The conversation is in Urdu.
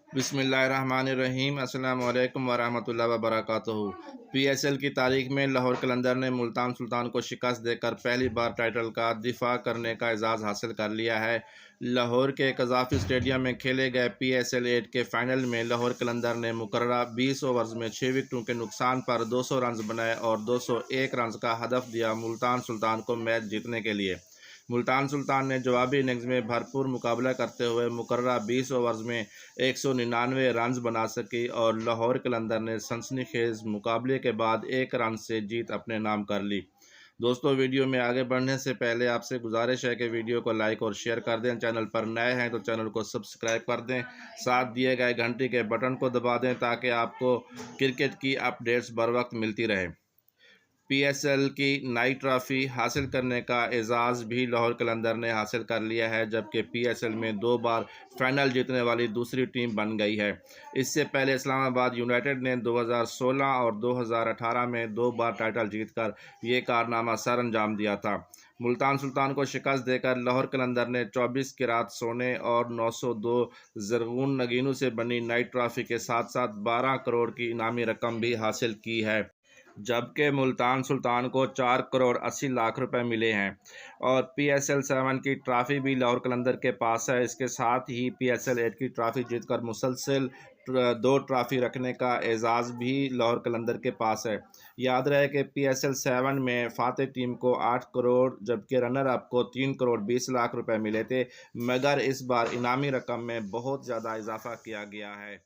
بسم اللہ الرحمن الرحیم۔ السلام علیکم ورحمۃ اللہ وبرکاتہ۔ پی ایس ایل کی تاریخ میں لاہور قلندر نے ملتان سلطان کو شکست دے کر پہلی بار ٹائٹل کا دفاع کرنے کا اعزاز حاصل کر لیا ہے۔ لاہور کے قذافی اسٹیڈیم میں کھیلے گئے پی ایس ایل 8 کے فائنل میں لاہور قلندر نے مقررہ 20 اوورز میں 6 وکٹوں کے نقصان پر 200 رنز بنائے اور 201 رنز کا ہدف دیا ملتان سلطان کو میچ جیتنے کے لیے۔ ملتان سلطان نے جوابی اننگز میں بھرپور مقابلہ کرتے ہوئے مقررہ 20 اوورز میں 199 رنز بنا سکی اور لاہور قلندر نے سنسنی خیز مقابلے کے بعد 1 رن سے جیت اپنے نام کر لی۔ دوستو، ویڈیو میں آگے بڑھنے سے پہلے آپ سے گزارش ہے کہ ویڈیو کو لائک اور شیئر کر دیں۔ چینل پر نئے ہیں تو چینل کو سبسکرائب کر دیں، ساتھ دیے گئے گھنٹی کے بٹن کو دبا دیں تاکہ آپ کو کرکٹ کی اپڈیٹس بر وقت ملتی رہے۔ پی ایس ایل کی نئی ٹرافی حاصل کرنے کا اعزاز بھی لاہور قلندر نے حاصل کر لیا ہے، جبکہ پی ایس ایل میں 2 بار فائنل جیتنے والی دوسری ٹیم بن گئی ہے۔ اس سے پہلے اسلام آباد یونائیٹڈ نے 2016 اور 2018 میں 2 بار ٹائٹل جیت کر یہ کارنامہ سر انجام دیا تھا۔ ملتان سلطان کو شکست دے کر لاہور قلندر نے 24 کیرات سونے اور 902 زرغون نگینوں سے بنی نئی ٹرافی کے ساتھ ساتھ 12 کروڑ کی انعامی رقم بھی حاصل کی ہے، جبکہ ملتان سلطان کو 4 کروڑ 80 لاکھ روپے ملے ہیں اور پی ایس ایل 7 کی ٹرافی بھی لاہور قلندر کے پاس ہے۔ اس کے ساتھ ہی پی ایس ایل 8 کی ٹرافی جیت کر مسلسل 2 ٹرافی رکھنے کا اعزاز بھی لاہور قلندر کے پاس ہے۔ یاد رہے کہ پی ایس ایل 7 میں فاتح ٹیم کو 8 کروڑ جبکہ رنر اپ کو 3 کروڑ 20 لاکھ روپے ملے تھے، مگر اس بار انعامی رقم میں بہت زیادہ اضافہ کیا گیا ہے۔